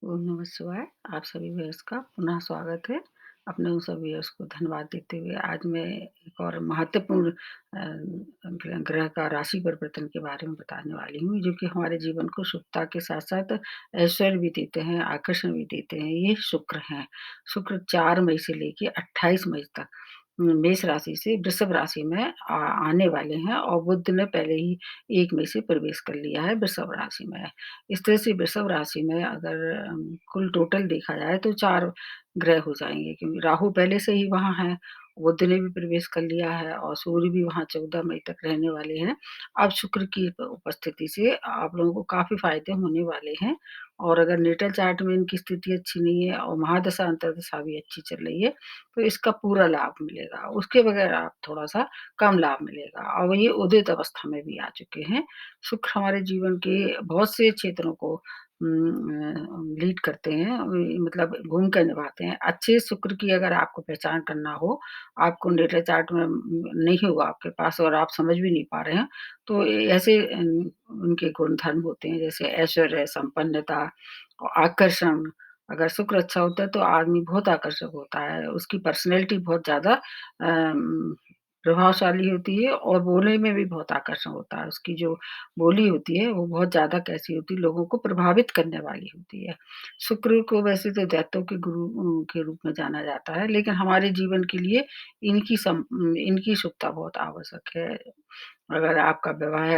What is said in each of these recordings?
ओम नमः शिवाय। आप सभी व्यूअर्स का पुनः स्वागत है। अपने उन सभी व्यूअर्स को धन्यवाद देते हुए आज मैं एक और महत्वपूर्ण ग्रह का राशि परिवर्तन के बारे में बताने वाली हूँ, जो कि हमारे जीवन को शुभता के साथ-साथ ऐश्वर्य भी देते हैं, आकर्षण भी देते हैं। ये शुक्र हैं। शुक्र 4 मई से लेके 28 मई तक मेष राशि से वृषभ राशि में आने वाले हैं और बुध ने पहले ही 1 मई से प्रवेश कर लिया है वृषभ राशि में। इस तरह से वृषभ राशि में अगर कुल टोटल देखा जाए तो 4 ग्रह हो जाएँगे, क्योंकि राहु पहले से ही वहाँ है, बुध ने भी प्रवेश कर लिया है और सूर्य भी वहाँ 14 मई तक रहने वाले हैं। अब शुक्र की उपस्थिति से आप लोगों को काफ़ी फ़ायदे होने वाले हैं और अगर नेटल चार्ट में इनकी स्थिति अच्छी नहीं है और महादशा अंतर्दशा भी अच्छी चल रही है, तो इसका पूरा लाभ मिलेगा। उसके बगैर आप थोड़ा-सा कम लाभ मिलेगा और ये उदित अवस्था में भी आ चुके हैं। शुक्र हमारे जीवन के बहुत से क्षेत्रों को लीड करते हैं, मतलब भूमिका निभाते हैं। अच्छे शुक्र की अगर आपको पहचान करना हो, आपको नेटल चार्ट में नहीं होगा आपके पास और आप समझ भी नहीं पा रहे हैं, तो ऐसे उनके गुणधर्म होते हैं, जैसे ऐश्वर्य, संपन्नता, आकर्षण। अगर शुक्र अच्छा होता है तो आदमी बहुत आकर्षक होता है, उसकी पर्सनैलिटी बहुत ज़्यादा प्रभावशाली होती है और बोलने में भी बहुत आकर्षण होता है। उसकी जो बोली होती है वो बहुत ज़्यादा कैसी होती है, लोगों को प्रभावित करने वाली होती है। शुक्र को वैसे तो दैत्यों के गुरु के रूप में जाना जाता है, लेकिन हमारे जीवन के लिए इनकी शुद्धता बहुत आवश्यक है। अगर आपका विवाह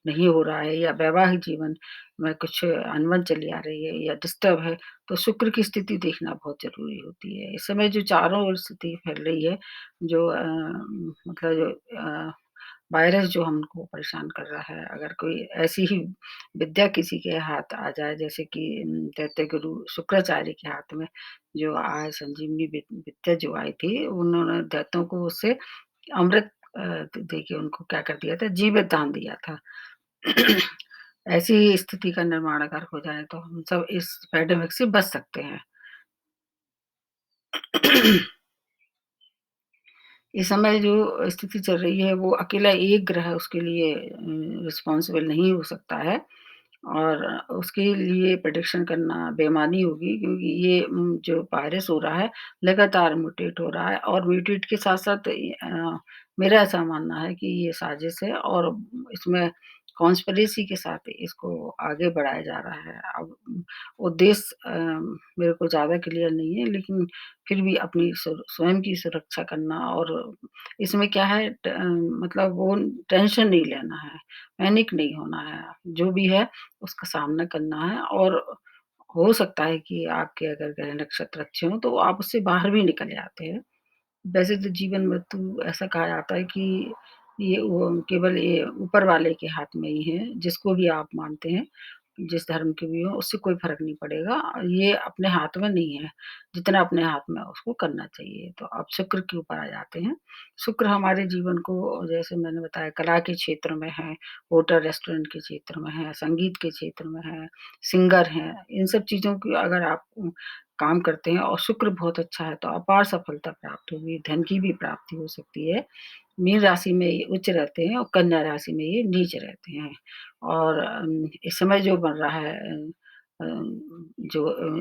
नहीं हो रहा है या वैवाहिक जीवन में कुछ अनबन चली आ रही है या डिस्टर्ब है, तो शुक्र की स्थिति देखना बहुत ज़रूरी होती है। इस समय जो चारों ओर स्थिति फैल रही है, जो मतलब जो वायरस जो हमको परेशान कर रहा है, अगर कोई ऐसी ही विद्या किसी के हाथ आ जाए, जैसे कि दैत्य गुरु शुक्राचार्य के हाथ में जो संजीवनी विद्या जो आई थी, उन्होंने दैत्यों को उससे अमृत दे के उनको क्या कर दिया था, जीवित दान दिया था। ऐसी स्थिति का निर्माण अगर हो जाए तो हम सब इस पैंडेमिक से बच सकते हैं। इस समय जो स्थिति चल रही है वो अकेला एक ग्रह उसके लिए रिस्पॉन्सिबल नहीं हो सकता है और उसके लिए प्रेडिक्शन करना बेईमानी होगी, क्योंकि ये जो वायरस हो रहा है लगातार म्यूटेट हो रहा है और म्यूटेट के साथ-साथ मेरा ऐसा मानना है कि ये साजिश है और इसमें कॉन्स्पिरेसी के साथ इसको आगे बढ़ाया जा रहा है। अब उद्देश्य मेरे को ज़्यादा क्लियर नहीं है, लेकिन फिर भी अपनी स्वयं की सुरक्षा करना और इसमें क्या है मतलब वो टेंशन नहीं लेना है, पैनिक नहीं होना है। जो भी है उसका सामना करना है और हो सकता है कि आपके अगर ग्रह नक्षत्र अच्छे हों तो आप उससे बाहर भी निकल जाते हैं। वैसे तो जीवन मृत्यु ऐसा कहा जाता है कि ये वो केवल ये ऊपर वाले के हाथ में ही है, जिसको भी आप मानते हैं, जिस धर्म के भी हों, उससे कोई फ़र्क नहीं पड़ेगा। ये अपने हाथ में नहीं है, जितना अपने हाथ में है उसको करना चाहिए। तो अब शुक्र के ऊपर आ जाते हैं। शुक्र हमारे जीवन को, जैसे मैंने बताया, कला के क्षेत्र में है, होटल रेस्टोरेंट के क्षेत्र में है, संगीत के क्षेत्र में है, सिंगर हैं, इन सब चीज़ों की अगर आप काम करते हैं और शुक्र बहुत अच्छा है तो अपार सफलता प्राप्त होगी, धन की भी प्राप्ति हो सकती है। मीन राशि में ये उच्च रहते हैं और कन्या राशि में ये नीच रहते हैं और इस समय जो बन रहा है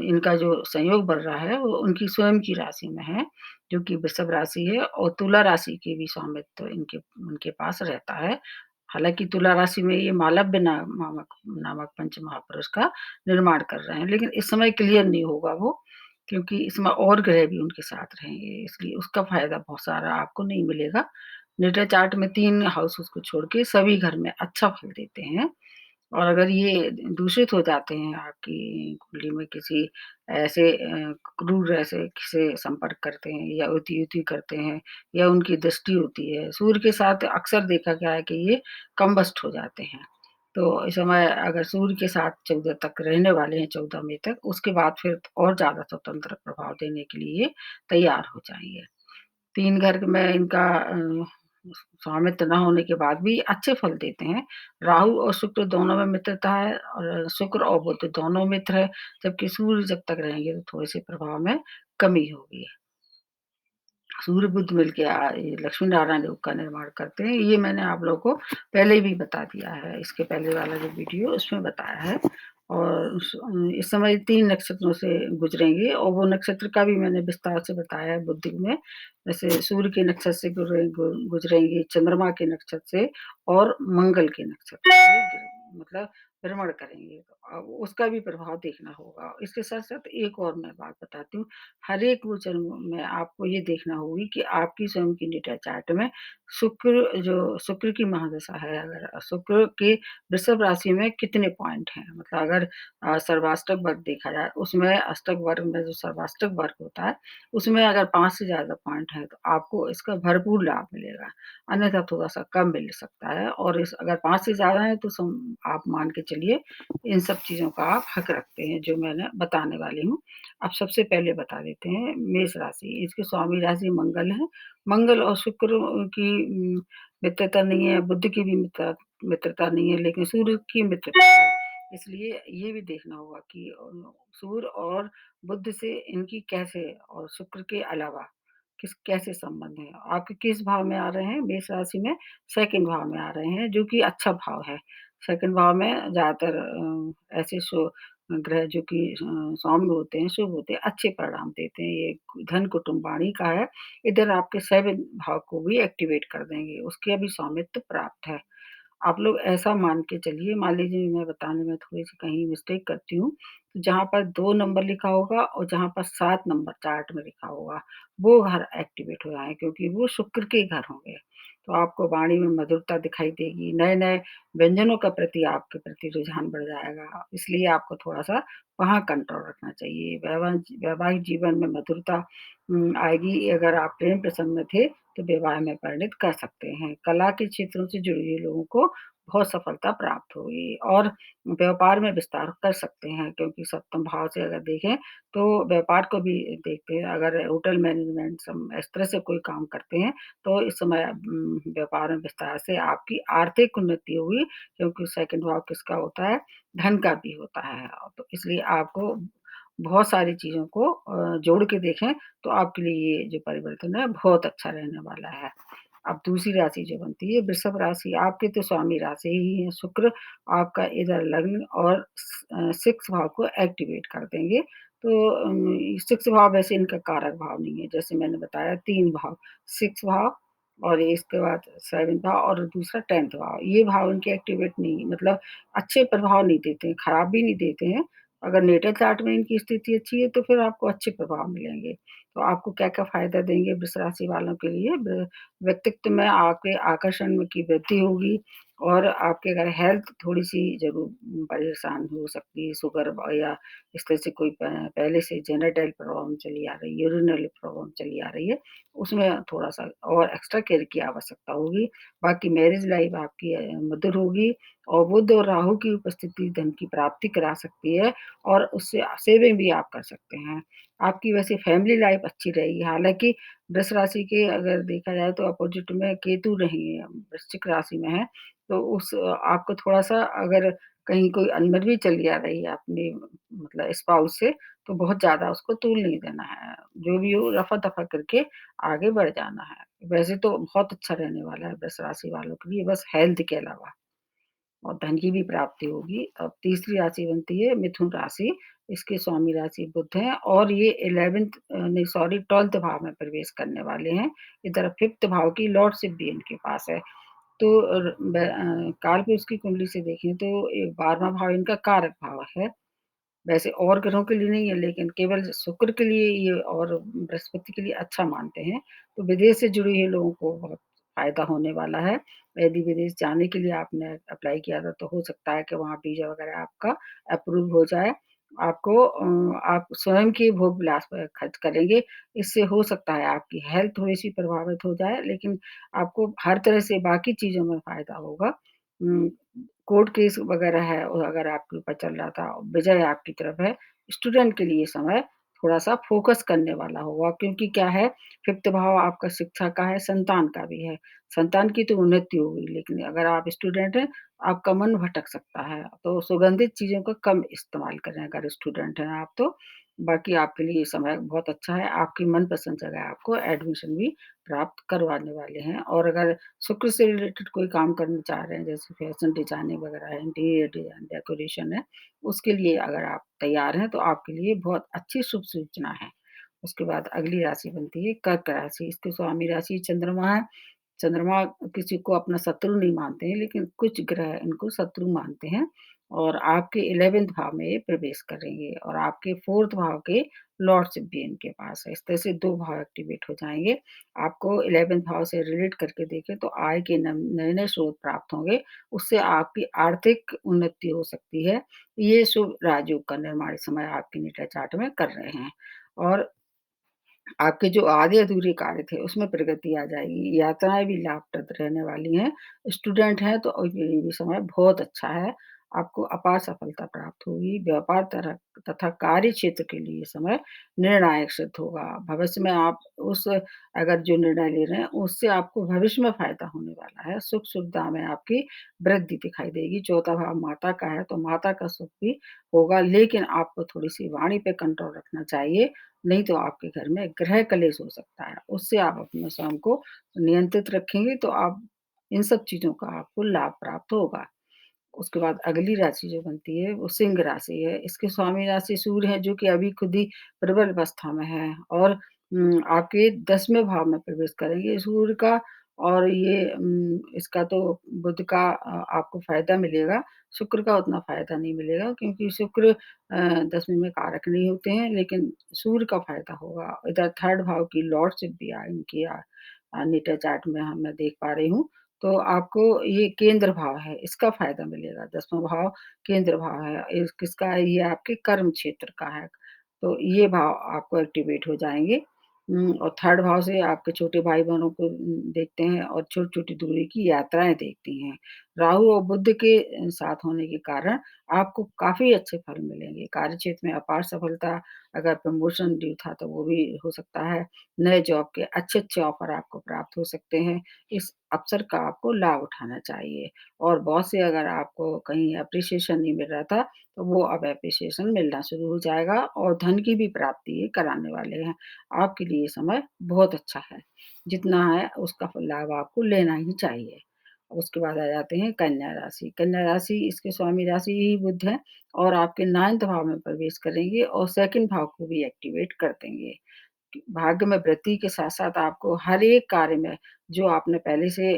इनका जो संयोग बन रहा है वो उनकी स्वयं की राशि में है, जो कि वृषभ राशि है और तुला राशि के भी स्वामित्व इनके उनके पास रहता है। हालाँकि तुला राशि में ये मालव्य नामक नामक पंच महापुरुष का निर्माण कर रहे हैं, लेकिन इस समय क्लियर नहीं होगा वो, क्योंकि इसमें और ग्रह भी उनके साथ रहेंगे, इसलिए उसका फ़ायदा बहुत सारा आपको नहीं मिलेगा। नेटल चार्ट में 3 हाउसेस को छोड़ के सभी घर में अच्छा फल देते हैं और अगर ये दूषित हो जाते हैं आपकी कुंडली में किसी ऐसे क्रूर ग्रह से संपर्क करते हैं या युति करते हैं या उनकी दृष्टि होती है, सूर्य के साथ अक्सर देखा गया है कि ये कम्बस्ट हो जाते हैं। तो इस समय अगर सूर्य के साथ 14 तक रहने वाले हैं, 14 मई तक, उसके बाद फिर और ज़्यादा स्वतंत्र प्रभाव देने के लिए तैयार हो जाएँगे। 3 घर में इनका स्वामित्व ना होने के बाद भी अच्छे फल देते हैं। राहु और शुक्र दोनों में मित्रता है और शुक्र और बुध दोनों मित्र है, जबकि सूर्य जब तक रहेंगे तो थोड़े-से प्रभाव में कमी होगी। सूर्य बुध मिलके ये लक्ष्मी नारायण योग का निर्माण करते हैं। ये मैंने आप लोगों को पहले भी बता दिया है, इसके पहले वाला जो वीडियो उसमें बताया है। और इस समय 3 नक्षत्रों से गुज़रेंगे और वो नक्षत्र का भी मैंने विस्तार से बताया है बुद्धि में। जैसे सूर्य के नक्षत्र से गुज़रेंगे, चंद्रमा के नक्षत्र से और मंगल के नक्षत्र से मतलब भ्रमण करेंगे। तो उसका भी प्रभाव देखना होगा। इसके साथ-साथ एक और मैं बात बताती हूँ, हर एक गोचर में आपको ये देखना होगी कि आपकी स्वयं की डेटा चार्ट में शुक्र की महादशा है, अगर शुक्र के वृषभ राशि में कितने पॉइंट हैं? मतलब अगर सर्वाष्टक वर्ग देखा जाए, उसमें अष्टक वर्ग में जो सर्वाष्टक वर्ग होता है, उसमें अगर 5 से ज़्यादा पॉइंट हैं, तो आपको इसका भरपूर लाभ मिलेगा। अन्यथा थोड़ा-सा कम मिल सकता है और इस अगर 5 से ज़्यादा है, तो आप मान के चलिए, इन सब चीज़ों का आप हक रखते हैं, जो मैंने बताने वाली हूँ। अब सबसे पहले बता देते हैं मेष राशि, इसकी स्वामी राशि मंगल है। मंगल और शुक्र की मित्रता नहीं है, बुध की भी मित्रता नहीं है, लेकिन सूर्य की मित्रता है। इसलिए ये भी देखना होगा कि सूर्य और बुध से इनकी कैसे और शुक्र के अलावा कैसे संबंध है। आपके किस भाव में आ रहे हैं? मेष राशि में सेकंड भाव में आ रहे हैं, जो कि अच्छा भाव है। सेकंड भाव में ज़्यादातर ऐसे ग्रह जो कि सौम्य होते हैं, शुभ होते हैं, अच्छे परिणाम देते हैं। ये धन कुटुंब वाणी का है। इधर आपके 7 भाव को भी एक्टिवेट कर देंगे, उसके भी स्वामित्व प्राप्त है। आप लोग ऐसा मान के चलिए, मान लीजिए मैं बताने में थोड़ी-सी कहीं मिस्टेक करती हूँ, तो जहाँ पर 2 नंबर लिखा होगा और जहाँ पर 7 नंबर चार्ट में लिखा होगा, वो घर एक्टिवेट हो जाएँ क्योंकि वो शुक्र के घर होंगे। तो आपको वाणी में मधुरता दिखाई देगी, नए-नए व्यंजनों का प्रति आपके प्रति रुझान बढ़ जाएगा, इसलिए आपको थोड़ा-सा वहाँ कंट्रोल रखना चाहिए। वैवाहिक जीवन में मधुरता आएगी, अगर आप प्रेम प्रसंग में थे, तो विवाह में परिणत कर सकते हैं। कला के क्षेत्रों से जुड़े हुए लोगों को बहुत सफलता प्राप्त होगी और व्यापार में विस्तार कर सकते हैं क्योंकि सप्तम भाव से अगर देखें तो व्यापार को भी देखते हैं। अगर होटल मैनेजमेंट इस तरह से कोई काम करते हैं तो इस समय व्यापार में विस्तार से आपकी आर्थिक उन्नति होगी क्योंकि सेकंड भाव किसका होता है? धन का भी होता है। तो इसलिए आपको बहुत सारी चीज़ों को जोड़ के देखें तो आपके लिए ये जो परिवर्तन है बहुत अच्छा रहने वाला है। अब दूसरी राशि जो बनती है वृषभ राशि, आपके तो स्वामी राशि ही है शुक्र, आपका इधर लग्न और 6th भाव को एक्टिवेट कर देंगे। तो 6th भाव वैसे इनका कारक भाव नहीं है, जैसे मैंने बताया 3 भाव, 6th भाव और इसके बाद 7th भाव और दूसरा 10th भाव, ये भाव इनके एक्टिवेट नहीं है, मतलब अच्छे प्रभाव नहीं देते हैं, खराब भी नहीं देते हैं। अगर नेटल चार्ट में इनकी स्थिति अच्छी है, तो फिर आपको अच्छे प्रभाव मिलेंगे। तो आपको क्या-क्या फ़ायदा देंगे वृष राशि वालों के लिए? व्यक्तित्व में आपके आकर्षण में की वृद्धि होगी और आपके अगर हेल्थ थोड़ी-सी ज़रूर परेशान हो सकती है, शुगर या इस तरह से कोई पहले से जेनेटाइल प्रॉब्लम चली आ रही है, यूरिनरी प्रॉब्लम चली आ रही है, उसमें थोड़ा-सा और एक्स्ट्रा केयर की आवश्यकता होगी। बाकी मैरिज लाइफ़ आपकी मधुर होगी और बुध और राहु की उपस्थिति धन की प्राप्ति करा सकती है और उससे सेविंग भी आप कर सकते हैं। आपकी वैसे फैमिली लाइफ़ अच्छी रहेगी, हालाँकि वृष राशि के अगर देखा जाए तो अपोज़िट में केतु नहीं है, वृश्चिक राशि में है, तो आपको थोड़ा-सा अगर कहीं कोई अनबन चली आ रही है अपने मतलब स्पाउस से, तो बहुत ज़्यादा उसको तूल नहीं देना है। जो भी हो रफ़ा-दफ़ा करके आगे बढ़ जाना है। वैसे तो बहुत अच्छा रहने वाला है वृष राशि वालों के लिए, बस हेल्थ के अलावा। और धन की भी प्राप्ति होगी। अब तीसरी राशि बनती है मिथुन राशि, इसके स्वामी राशि बुध हैं और ये 11th नहीं सॉरी 12th भाव में प्रवेश करने वाले हैं। इधर 5th भाव की लॉर्डशिप भी इनके पास है। तो कालपुरुष की कुंडली से देखें तो 12वाँ भाव इनका कारक भाव है। वैसे और ग्रहों के लिए नहीं है, लेकिन केवल शुक्र के लिए ये और बृहस्पति के लिए अच्छा मानते हैं। तो विदेश से जुड़े हुए लोगों को बहुत फ़ायदा होने वाला है। यदि विदेश जाने के लिए आपने अप्लाई किया था, तो हो सकता है कि वहाँ वीज़ा वगैरह आपका अप्रूव हो जाए। आप स्वयं के भोग विलास पर खर्च करेंगे, इससे हो सकता है आपकी हेल्थ थोड़ी-सी प्रभावित हो जाए, लेकिन आपको हर तरह से बाकी चीज़ों में फ़ायदा होगा। उम, कोर्ट केस वगैरह है और अगर आपके ऊपर चल रहा था, विजय आपकी तरफ है। स्टूडेंट के लिए समय थोड़ा-सा फ़ोकस करने वाला होगा क्योंकि क्या है 5th भाव आपका शिक्षा का है, संतान का भी है। संतान की तो उन्नति होगी, लेकिन अगर आप स्टूडेंट हैं, आपका मन भटक सकता है। तो सुगंधित चीज़ों का कम इस्तेमाल करें अगर स्टूडेंट हैं आप तो। बाकी आपके लिए ये समय बहुत अच्छा है, आपकी मनपसंद जगह आपको एडमिशन भी प्राप्त करवाने वाले हैं और अगर शुक्र से रिलेटेड कोई काम करना चाह रहे हैं, जैसे फैशन डिज़ाइनिंग वगैरह है, इंटीरियर डिज़ाइन, डेकोरेशन है, उसके लिए अगर आप तैयार हैं, तो आपके लिए बहुत अच्छी शुभ सूचना है। उसके बाद अगली राशि बनती है कर्क राशि, इसकी स्वामी राशि चंद्रमा है। चंद्रमा किसी को अपना शत्रु नहीं मानते हैं, लेकिन कुछ ग्रह इनको शत्रु मानते हैं और आपके 11th भाव में ये प्रवेश करेंगे और आपके 4th भाव के लॉर्डशिप भी इनके पास है। इस तरह से 2 भाव एक्टिवेट हो जाएँगे। आपको 11th भाव से रिलेट करके देखें तो आय के नए-नए स्रोत प्राप्त होंगे, उससे आपकी आर्थिक उन्नति हो सकती है। ये शुभ राजयोग का निर्माण इस समय आपके नेटा चार्ट में कर रहे हैं और आपके जो आधे-अधूरे कार्य थे, उसमें प्रगति आ जाएगी, यात्राएँ भी लाभप्रद रहने वाली हैं। स्टूडेंट हैं तो ये भी समय बहुत अच्छा है, आपको अपार सफलता प्राप्त होगी, व्यापार तरह तथा कार्य क्षेत्र के लिए ये समय निर्णायक सिद्ध होगा। भविष्य में आप उस अगर जो निर्णय ले रहे हैं, उससे आपको भविष्य में फ़ायदा होने वाला है, सुख-सुविधा में आपकी वृद्धि दिखाई देगी। चौथा भाव माता का है, तो माता का सुख भी होगा, लेकिन आपको थोड़ी-सी वाणी पे कंट्रोल रखना चाहिए नहीं तो आपके घर में गृह कलेश हो सकता है। उससे आप अपने स्वयं को नियंत्रित रखेंगे तो आप इन सब चीज़ों का आपको लाभ प्राप्त होगा। उसके बाद अगली राशि जो बनती है वो सिंह राशि है। इसके स्वामी राशि सूर्य है जो कि अभी खुद ही प्रबल अवस्था में है और आपके 10वें भाव में प्रवेश करेंगे सूर्य का और ये इसका तो बुध का आपको फ़ायदा मिलेगा, शुक्र का उतना फ़ायदा नहीं मिलेगा क्योंकि शुक्र 10वीं में कारक नहीं होते हैं लेकिन सूर्य का फ़ायदा होगा। इधर 3rd भाव की लॉर्डशिप भी इनकी नेटा चार्ट में मैं देख पा रही हूँ। तो आपको ये केंद्र भाव है, इसका फ़ायदा मिलेगा। 10वाँ भाव केंद्र भाव है। किसका है? ये आपके कर्म क्षेत्र का है। तो ये भाव आपको एक्टिवेट हो जाएँगे। और 3rd भाव से आपके छोटे भाई-बहनों को देखते हैं और छोटी-छोटी दूरी की यात्राएँ देखती हैं। राहु और बुध के साथ होने के कारण आपको काफ़ी अच्छे फल मिलेंगे। कार्यक्षेत्र में अपार सफलता, अगर प्रमोशन ड्यू था तो वो भी हो सकता है। नए जॉब के अच्छे-अच्छे ऑफ़र आपको प्राप्त हो सकते हैं। इस अवसर का आपको लाभ उठाना चाहिए और बॉस से अगर आपको कहीं एप्रिसिएशन नहीं मिल रहा था, तो वो अब एप्रिसिएशन मिलना शुरू हो जाएगा और धन की भी प्राप्ति ये कराने वाले हैं। आपके लिए ये समय बहुत अच्छा है। जितना है उसका लाभ आपको लेना ही चाहिए। उसके बाद आ जाते हैं कन्या राशि। कन्या राशि इसके स्वामी राशि ही बुध है और आपके 9th भाव में प्रवेश करेंगे और 2nd भाव को भी एक्टिवेट कर देंगे। भाग्य में वृद्धि के साथ-साथ आपको हर एक कार्य में जो आपने पहले से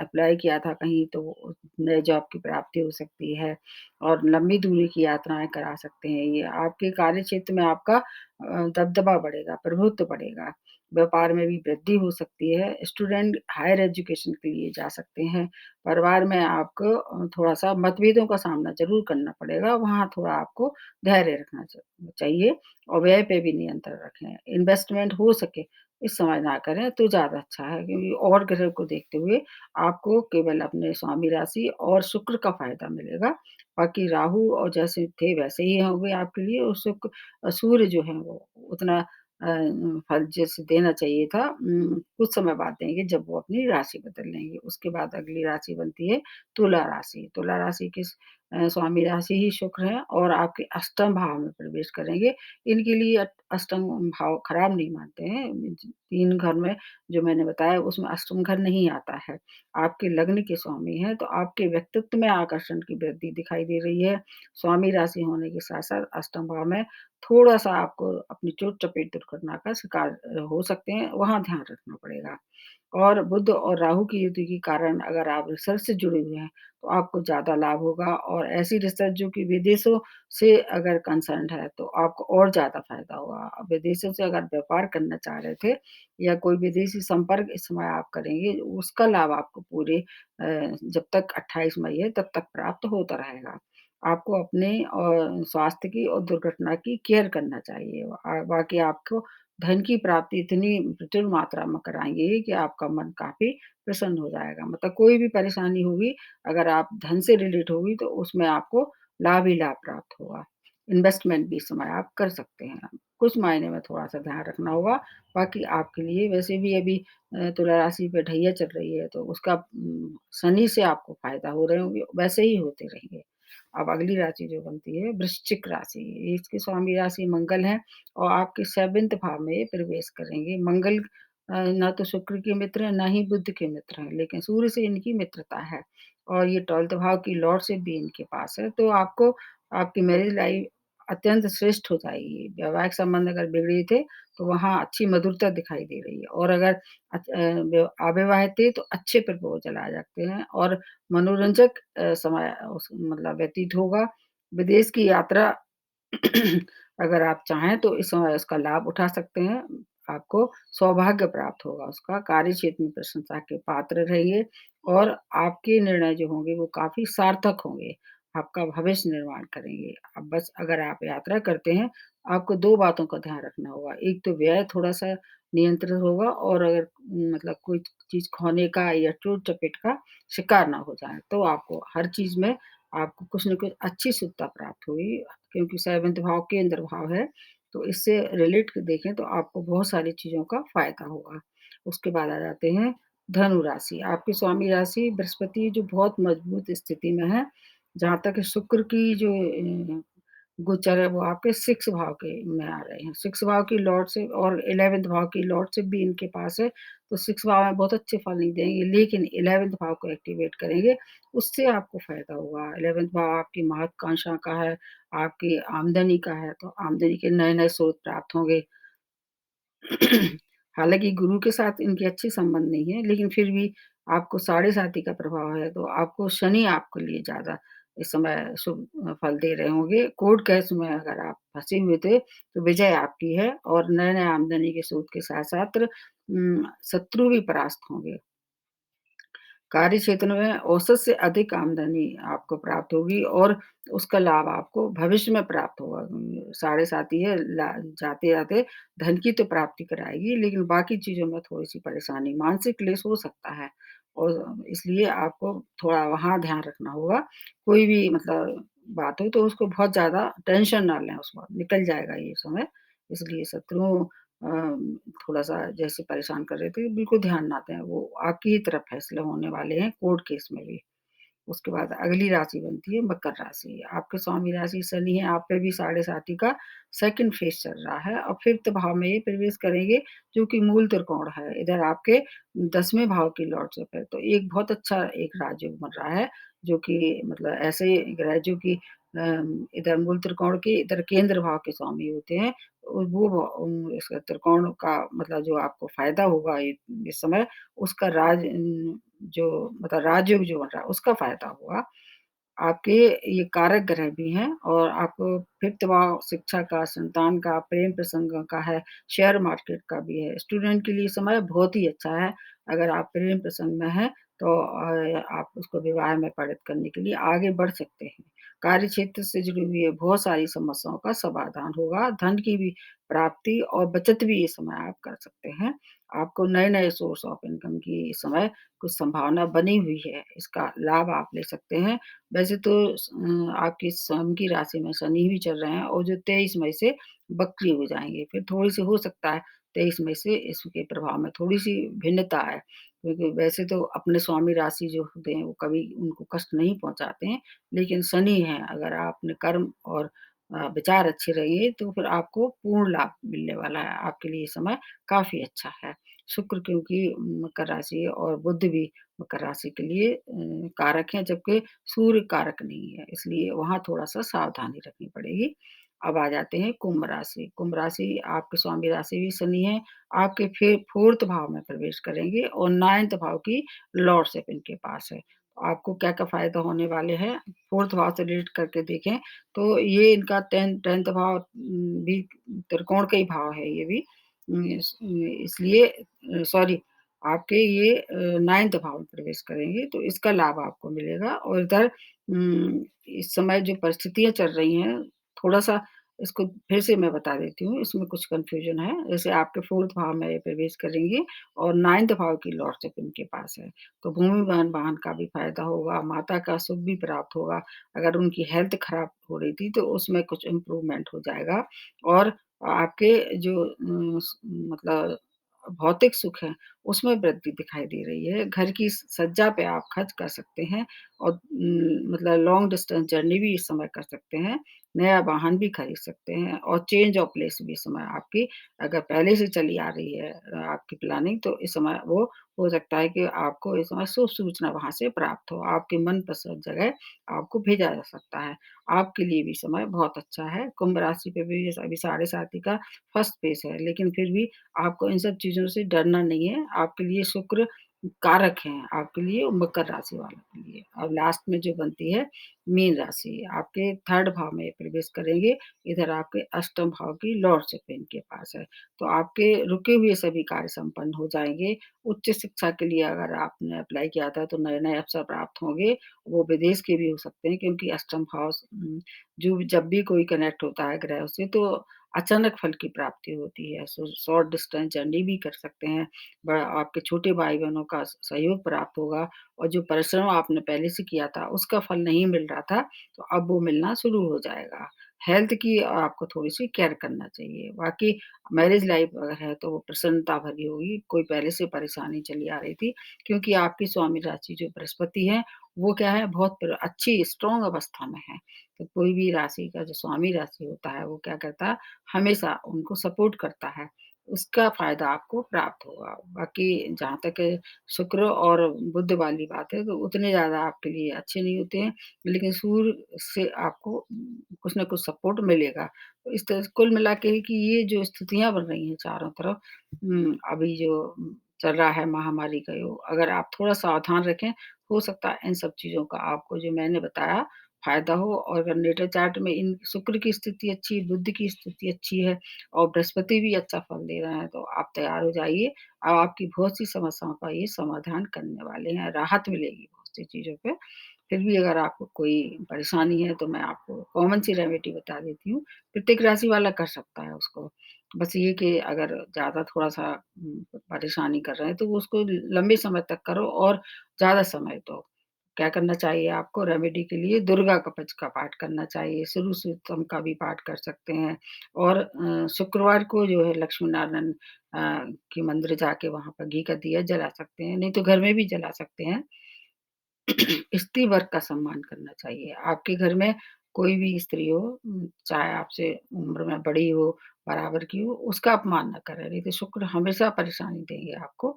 अप्लाई किया था कहीं तो नए जॉब की प्राप्ति हो सकती है और लंबी दूरी की यात्राएँ करा सकते हैं ये। आपके कार्य क्षेत्र में आपका दबदबा बढ़ेगा, प्रभुत्व बढ़ेगा। व्यापार में भी वृद्धि हो सकती है। स्टूडेंट हायर एजुकेशन के लिए जा सकते हैं। परिवार में आपको थोड़ा-सा मतभेदों का सामना ज़रूर करना पड़ेगा, वहाँ थोड़ा आपको धैर्य रखना चाहिए और व्यय पे भी नियंत्रण रखें। इन्वेस्टमेंट हो सके इस समय ना करें तो ज़्यादा अच्छा है क्योंकि और ग्रह को देखते हुए आपको केवल अपने स्वामी राशि और शुक्र का फ़ायदा मिलेगा। बाकी राहु और जैसे थे वैसे ही होंगे आपके लिए और सूर्य जो है वो उतना फल जैसे देना चाहिए था कुछ समय बाद देंगे जब वो अपनी राशि बदल लेंगे। उसके बाद अगली राशि बनती है तुला राशि। तुला राशि की स्वामी राशि ही शुक्र है और आपके अष्टम भाव में प्रवेश करेंगे। इनके लिए अष्टम भाव खराब नहीं मानते हैं। 3 घर में जो मैंने बताया उसमें अष्टम घर नहीं आता है। आपके लग्न के स्वामी हैं तो आपके व्यक्तित्व में आकर्षण की वृद्धि दिखाई दे रही है। स्वामी राशि होने के साथ-साथ अष्टम भाव में थोड़ा-सा आपको अपनी चोट-चपेट दुर्घटना का शिकार हो सकते हैं, वहाँ ध्यान रखना पड़ेगा। और बुध और राहु की युति के कारण अगर आप रिसर्च से जुड़े हुए हैं, तो आपको ज़्यादा लाभ होगा और ऐसी रिसर्च जो कि विदेशों से अगर कंसर्न्ड है, तो आपको और ज़्यादा फ़ायदा होगा। आप विदेशों से अगर व्यापार करना चाह रहे थे या कोई विदेशी संपर्क इस समय आप करेंगे, उसका लाभ आपको पूरे जब तक 28 मई है, तब तक प्राप्त होता रहेगा। आपको अपने स्वास्थ्य की और दुर्घटना की केयर करना चाहिए। बाकी आपको धन की प्राप्ति इतनी प्रचुर मात्रा में कराएँगे कि आपका मन काफ़ी प्रसन्न हो जाएगा। मतलब कोई भी परेशानी होगी, अगर आप धन से रिलेट होगी तो उसमें आपको लाभ ही लाभ प्राप्त होगा। इन्वेस्टमेंट भी इस समय आप कर सकते हैं। कुछ मायने में थोड़ा-सा ध्यान रखना होगा, बाकी आपके लिए वैसे भी अभी तुला राशि पे ढैया चल रही है तो उसका शनि से आपको फ़ायदा हो रहे होंगे, वैसे ही होते रहेंगे। अब अगली राशि जो बनती है वृश्चिक राशि, इसकी स्वामी राशि मंगल है और आपके 7th भाव में ये प्रवेश करेंगे। मंगल ना तो शुक्र के मित्र हैं, ना ही बुध के मित्र हैं, लेकिन सूर्य से इनकी मित्रता है और ये 12th भाव की लॉर्डशिप भी इनके पास है। तो आपको आपकी मैरिज लाइफ अत्यंत श्रेष्ठ हो जाएगी। वैवाहिक संबंध अगर बिगड़े थे, तो वहाँ अच्छी मधुरता दिखाई दे रही है और अगर अविवाहित थे तो अच्छे प्रपोज़ल आ जाते हैं और मनोरंजक समय उस मतलब व्यतीत होगा। विदेश की यात्रा अगर आप चाहें तो इस समय उसका लाभ उठा सकते हैं। आपको सौभाग्य प्राप्त होगा उसका, कार्यक्षेत्र में प्रशंसा के पात्र रहिए और आपके निर्णय जो होंगे वो काफ़ी सार्थक होंगे, आपका भविष्य निर्माण करेंगे। अब बस अगर आप यात्रा करते हैं, आपको 2 बातों का ध्यान रखना होगा। एक तो व्यय थोड़ा-सा नियंत्रित होगा और अगर मतलब कोई चीज़ खोने का या चोट-चपेट का शिकार ना हो जाएँ, तो आपको हर चीज़ में आपको कुछ न कुछ अच्छी सुखता प्राप्त होगी क्योंकि 7th भाव केंद्र भाव है, तो इससे रिलेट देखें तो आपको बहुत सारी चीज़ों का फ़ायदा होगा। उसके बाद आ जाते हैं धनु राशि, आपकी स्वामी राशि बृहस्पति जो बहुत मजबूत स्थिति में है, जहाँ तक शुक्र की जो गोचर है वो आपके 6 भाव के में आ रहे हैं। 6 भाव की लॉर्डशिप और 11th भाव की लॉर्डशिप भी इनके पास है, तो 6 भाव में बहुत अच्छे फल नहीं देंगे, लेकिन 11th भाव को एक्टिवेट करेंगे, उससे आपको फ़ायदा होगा। 11th भाव आपकी महत्वाकांक्षा का है, आपकी आमदनी का है, तो आमदनी के नए-नए स्रोत प्राप्त होंगे। हालाँकि गुरु के साथ इनके अच्छे संबंध नहीं है, लेकिन फिर भी आपको साढ़े साती का प्रभाव है, तो आपको शनि आपके लिए ज़्यादा इस समय शुभ फल दे रहे होंगे। कोर्ट केस में अगर आप फँसे हुए थे, तो विजय आपकी है और नए-नए आमदनी के स्रोत के साथ-साथ शत्रु भी परास्त होंगे। कार्य क्षेत्र में औसत से अधिक आमदनी आपको प्राप्त होगी और उसका लाभ आपको भविष्य में प्राप्त होगा। साढ़े साती है ला जाते-जाते धन की तो प्राप्ति कराएगी, लेकिन बाकी चीज़ों में थोड़ी-सी परेशानी, मानसिक क्लेश हो सकता है और इसलिए आपको थोड़ा वहाँ ध्यान रखना होगा। कोई भी मतलब बात हो तो उसको बहुत ज़्यादा टेंशन ना लें उस वक़्त, निकल जाएगा ये समय। इसलिए शत्रुओं थोड़ा-सा जैसे परेशान कर रहे थे, बिल्कुल ध्यान ना दें, वो आपकी ही तरफ फैसले होने वाले हैं कोर्ट केस में भी। उसके बाद अगली राशि बनती है मकर राशि। आपके स्वामी राशि शनि है, आप पे भी साढ़े साती का सेकंड फेज़ चल रहा है और 5th भाव में ये प्रवेश करेंगे, जो कि मूल त्रिकोण है। इधर आपके 10वें भाव की लॉर्डशिप है, तो एक बहुत अच्छा एक राजयोग बन रहा है, जो कि मतलब ऐसे ग्रह जो कि इधर मूल त्रिकोण के इधर केंद्र भाव के स्वामी होते हैं, वो इसका त्रिकोण का मतलब जो आपको फ़ायदा होगा इस समय, उसका जो मतलब राजयोग जो बन रहा है, उसका फ़ायदा होगा। आपके ये कारक ग्रह भी हैं और आपको 5th भाव शिक्षा का, संतान का, प्रेम प्रसंग का है, शेयर मार्केट का भी है। स्टूडेंट के लिए समय बहुत ही अच्छा है। अगर आप प्रेम प्रसंग में हैं, तो आप उसको विवाह में पारित करने के लिए आगे बढ़ सकते हैं। कार्य क्षेत्र से जुड़ी हुई ये बहुत सारी समस्याओं का समाधान होगा। धन की भी प्राप्ति और बचत भी इस समय आप कर सकते हैं। आपको नए-नए सोर्स ऑफ इनकम की इस समय कुछ संभावना बनी हुई है। इसका लाभ आप ले सकते हैं। वैसे तो आपकी स्वयं की राशि में शनि भी चल रहे हैं और जो 23 मई से वक्री हो जाएँगे। फिर थोड़ी-सी हो सकता है 23 मई से इसके प्रभाव में थोड़ी-सी भिन्नता है, क्योंकि वैसे तो अपने स्वामी राशि जो होते हैं वो कभी उनको कष्ट नहीं पहुँचाते हैं, लेकिन शनि हैं अगर आपने कर्म और विचार अच्छे रहेंगे तो फिर आपको पूर्ण लाभ मिलने वाला है। आपके लिए ये समय काफ़ी अच्छा है। शुक्र क्योंकि मकर राशि और बुध भी मकर राशि के लिए कारक हैं, जबकि सूर्य कारक नहीं है, इसलिए वहाँ थोड़ा-सा सावधानी रखनी पड़ेगी। अब आ जाते हैं कुंभ राशि। कुंभ राशि आपके स्वामी राशि भी शनि है, आपके फिर 4th भाव में प्रवेश करेंगे और 9th भाव की लॉर्डशिप इनके पास है। तो आपको क्या-क्या फ़ायदा होने वाले हैं, 4th भाव से रिलेट करके देखें, तो ये इनका 10th भाव भी त्रिकोण का ही भाव है ये भी। इसलिए सॉरी आपके ये 9th भाव में प्रवेश करेंगे, तो इसका लाभ आपको मिलेगा और इधर इस समय जो परिस्थितियाँ चल रही हैं, थोड़ा-सा इसको फिर से मैं बता देती हूँ, इसमें कुछ कन्फ्यूज़न है। जैसे आपके 4th भाव में ये प्रवेश करेंगे और 9th भाव की लॉर्डशिप इनके पास है, तो भूमि, वाहन का भी फ़ायदा होगा, माता का सुख भी प्राप्त होगा। अगर उनकी हेल्थ खराब हो रही थी, तो उसमें कुछ इम्प्रूवमेंट हो जाएगा और आपके जो मतलब भौतिक सुख है, उसमें वृद्धि दिखाई दे रही है। घर की सज्जा पे आप खर्च कर सकते हैं और मतलब लॉन्ग डिस्टेंस जर्नी भी इस समय कर सकते हैं। नया वाहन भी खरीद सकते हैं और चेंज ऑफ प्लेस भी इस समय आपकी अगर पहले से चली आ रही है आपकी प्लानिंग तो इस समय वो हो सकता है कि आपको इस समय शुभ सूचना वहाँ से प्राप्त हो। आपकी मनपसंद जगह आपको भेजा जा सकता है। आपके लिए भी समय बहुत अच्छा है। कुंभ राशि पे भी अभी साढ़े साथी का फर्स्ट फेज़ है, लेकिन फिर भी आपको इन सब चीज़ों से डरना नहीं है। आपके लिए शुक्र कारक हैं, आपके लिए और मकर राशि वालों के लिए। अब लास्ट में जो बनती है मीन राशि, आपके 3rd भाव में प्रवेश करेंगे, इधर आपके अष्टम भाव की लॉर्डशिप इनके पास है। तो आपके रुके हुए सभी कार्य संपन्न हो जाएँगे। उच्च शिक्षा के लिए अगर आपने अप्लाई किया था तो नए-नए अवसर प्राप्त होंगे, वो विदेश के भी हो सकते हैं क्योंकि अष्टम भाव जो जब भी कोई कनेक्ट होता है ग्रह से तो अचानक फल की प्राप्ति होती है। शॉर्ट डिस्टेंस जर्नी भी कर सकते हैं। आपके छोटे भाई-बहनों का सहयोग प्राप्त होगा और जो परिश्रम आपने पहले से किया था, उसका फल नहीं मिल रहा था, तो अब वो मिलना शुरू हो जाएगा। हेल्थ की आपको थोड़ी-सी केयर करना चाहिए। बाकी मैरिज लाइफ अगर है तो वो प्रसन्नता भरी होगी, कोई पहले से परेशानी चली आ रही थी क्योंकि आपकी स्वामी राशि जो बृहस्पति है, वो क्या है बहुत अच्छी स्ट्रॉन्ग अवस्था में है। तो कोई भी राशि का जो स्वामी राशि होता है, वो क्या करता है, हमेशा उनको सपोर्ट करता है। उसका फ़ायदा आपको प्राप्त होगा। बाकी जहाँ तक शुक्र और बुध वाली बात है, तो उतने ज़्यादा आपके लिए अच्छे नहीं होते हैं, लेकिन सूर्य से आपको कुछ न कुछ सपोर्ट मिलेगा। तो इस तरह से कुल मिला के कि ये जो स्थितियाँ बन रही हैं चारों तरफ अभी जो चल रहा है महामारी का योग, अगर आप थोड़ा सावधान रखें, हो सकता है इन सब चीज़ों का आपको जो मैंने बताया फ़ायदा हो और अगर नेटल चार्ट में इन शुक्र की स्थिति अच्छी है, बुध की स्थिति अच्छी है और बृहस्पति भी अच्छा फल दे रहे हैं, तो आप तैयार हो जाइए। अब आपकी बहुत सी समस्याओं का ये समाधान करने वाले हैं, राहत मिलेगी बहुत सी चीज़ों पे। फिर भी अगर आपको कोई परेशानी है, तो मैं आपको कॉमन सी रेमेडी बता देती हूँ। प्रत्येक राशि वाला कर सकता है उसको। बस ये कि अगर ज़्यादा थोड़ा-सा परेशानी कर रहे हैं, तो वो उसको लंबे समय तक करो और ज़्यादा समय दो। क्या करना चाहिए आपको रेमेडी के लिए दुर्गा कवच का पाठ करना चाहिए, शुरू सूक्तम का भी पाठ कर सकते हैं और शुक्रवार को जो है लक्ष्मी नारायण के मंदिर जाके वहाँ पर घी का दिया जला सकते हैं, नहीं तो घर में भी जला सकते हैं। स्त्री वर्ग का सम्मान करना चाहिए। आपके घर में कोई भी स्त्री हो चाहे आपसे उम्र में बड़ी हो, बराबर की हो, उसका अपमान ना करें, नहीं तो शुक्र हमेशा परेशानी देंगे आपको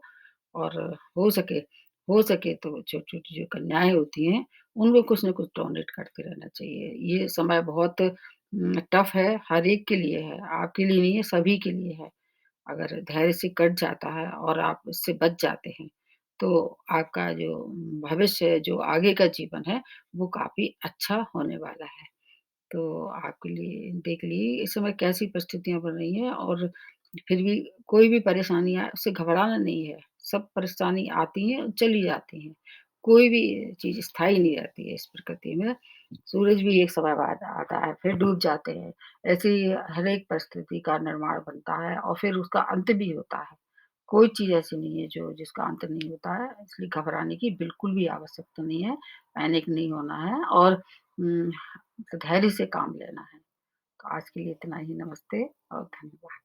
और हो सके हो सके तो छोटी-छोटी जो कन्याएँ होती हैं, उनको कुछ न कुछ डोनेट करते रहना चाहिए। ये समय बहुत टफ़ है, हर एक के लिए है, आपके लिए नहीं है, सभी के लिए है। अगर धैर्य से कट जाता है और आप इससे बच जाते हैं, तो आपका जो भविष्य है, जो आगे का जीवन है, वो काफ़ी अच्छा होने वाला है। तो आपके लिए देख लीजिए इस समय कैसी परिस्थितियाँ बन रही हैं और फिर भी कोई भी परेशानी आए उससे घबराना नहीं है। सब परेशानी आती हैं, चली जाती हैं। कोई भी चीज़ स्थायी नहीं रहती है इस प्रकृति में। सूरज भी एक समय बाद आता है, फिर डूब जाते हैं। ऐसे ही हर एक परिस्थिति का निर्माण बनता है और फिर उसका अंत भी होता है। कोई चीज़ ऐसी नहीं है जो जिसका अंत नहीं होता है, इसलिए घबराने की बिल्कुल भी आवश्यकता नहीं है, पैनिक नहीं होना है और उम, धैर्य से काम लेना है। तो आज के लिए इतना ही, नमस्ते और धन्यवाद।